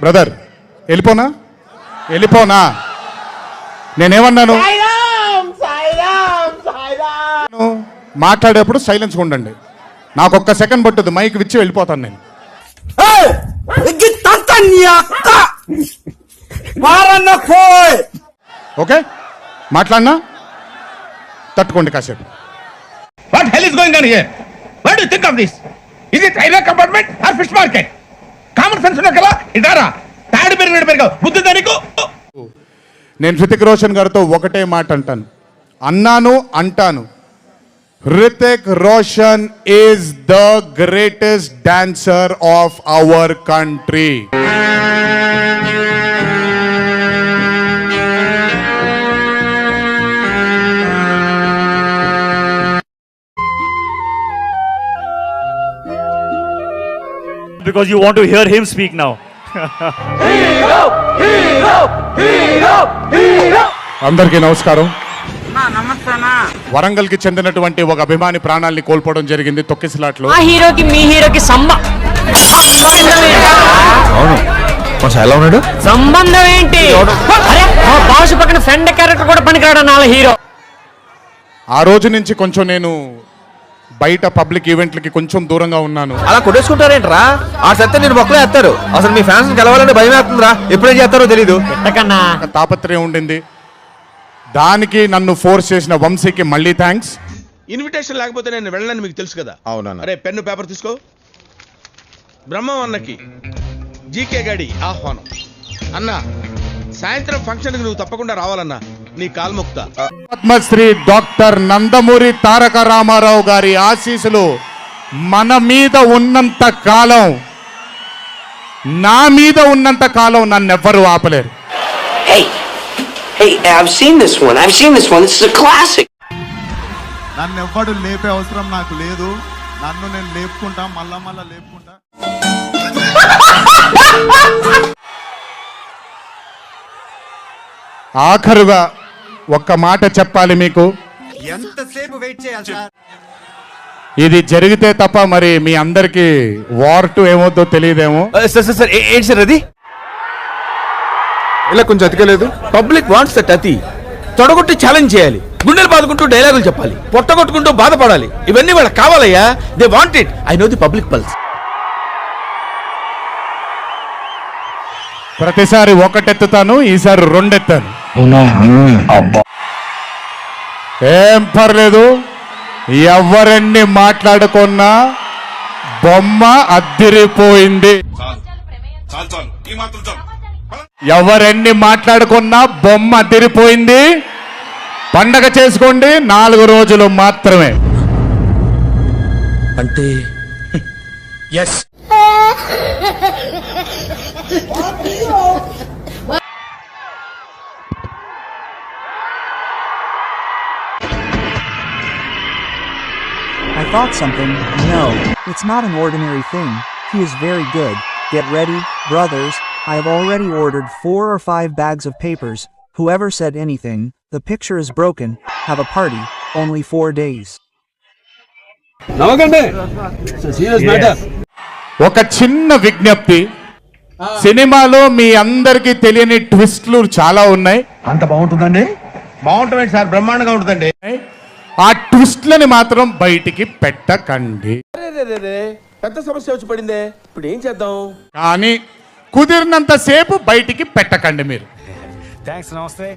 Brother వెళ్ళిపోనా నేనేమన్నాను మాట్లాడేప్పుడు silence ఉండండి నాకు ఒక్క సెకండ్ పట్టుద్ది మైక్ విచ్చి వెళ్ళిపోతాను నేను ఓకే మాట్లాడినా తట్టుకోండి కాసేపు What hell is going on here? What do you think of this? Is it railway compartment or fish market? Common sense ఉన్న కదా ఇదారా తాడి పెరిగినట్టు బుద్ధి నీకు నేను హృతిక్ రోషన్ గారితో ఒకటే మాట అంటాను Hrithik Roshan is the greatest dancer of our country because you want to hear him speak now. అందరికీ నమస్కారం. వరంగల్ కి చెందినటువంటి ఒక అభిమాని ప్రాణాల్ని కోల్పోవడం జరిగింది తొక్కిసలాట్లో. ఆ హీరోకి మీ హీరోకి సంబంధం ఏంటి? అరే బాస్ పక్కన ఫ్రెండ్ క్యారెక్టర్ కూడా పనికిరాడు నా హీరో. ఆ రోజు నుంచి కొంచెం నేను బయట పబ్లిక్ ఈవెంట్లకి కొంచెం దూరంగా ఉన్నాను. అలా కొట్టేసుకుంటారేంట్రా? ఆ సత్తే నేను మొక్కలే వేస్తారు. అసలు మీ ఫ్యాన్స్ గెలవాలంటే భయం వేస్తుందిరా. ఎప్పుడేం చేస్తారో తెలీదు. తాపత్రయం ఉండింది. దానికి నన్ను ఫోర్స్ చేసిన వంశీకి మళ్ళీ థ్యాంక్స్. ఇన్విటేషన్ లేకపోతే నేను వెళ్ళనని మీకు తెలుసు కదా. అవునా? అరే పెన్ను పేపర్ తీసుకో. బ్రహ్మం అన్నకి జీకే గాడి ఆహ్వానం. అన్న సాయంత్రం ఫంక్షన్కి నువ్వు తప్పకుండా రావాలన్నా. నీ కాల్ముక్త. పద్మశ్రీ డాక్టర్ నందమూరి తారక రామారావు గారి ఆశీస్సులు మన మీద ఉన్నంత కాలం, నా మీద ఉన్నంత కాలం నన్నెవ్వరూ ఆపలేరు. Hey, I've seen this one. This is a classic. నన్నెవ్వడు లేపే అవసరం నాకు లేదు. నన్ను నేను లేపుకుంటా, మళ్ళా లేపుకుంటా. ఆఖరుగా ఒక్క మాట చెప్పాలి మీకు. ఎంతసేపు వెయిట్ చేయాలి సార్? ఇది జరిగితే తప్ప మరి మీ అందరికి వార్ 2 ఏమవుతుందో తెలియదేమో. సార్ ఏంటి సార్ అది? ఇలా కొంచెం అతికలేదు. పబ్లిక్ వాంట్స్ దట్ అతి. తొడగొట్టి ఛాలెంజ్ చేయాలి. గుండెలు బాదుకుంటూ డైలాగులు చెప్పాలి. పొట్టగొట్టుకుంటూ బాధపడాలి. ఇవన్నీ వాళ్ళకి కావాలయ్యా. They want it. I know the public pulse. ప్రతిసారి ఒకటెత్తుతాను, ఈసారి 2 ఎత్తాను. ఏం పర్లేదు, ఎవరెన్ని మాట్లాడుకున్నా బొమ్మ అద్దిరిపోయింది. ఎవరెన్ని మాట్లాడుకున్నా బొమ్మ అదిరిపోయింది. పండగ చేసుకోండి, 4 రోజులు మాత్రమే. అంటే yes. I thought something. No, it's not an ordinary thing. He is very good. Get ready, brothers. I have already ordered 4 or 5 bags of papers. Whoever said anything, the picture is broken. Have a party. Only 4 days. ఒక చిన్న విజ్ఞప్తి. సినిమాలో మీ అందరికి తెలియని ట్విస్ట్లు చాలా ఉన్నాయి. అంత బాగుంటుందండి? బాగుంటుంది సార్, బ్రహ్మాండంగా ఉంటుందండి. ఆ ట్విస్ట్లని మాత్రం బయటికి పెట్టకండి. పెద్ద సమస్య వచ్చి పడిందే. ఇప్పుడు ఏం చేద్దాం? కానీ కుదిరినంత సేపు బయటికి పెట్టకండి మీరు. Thanks, namaste.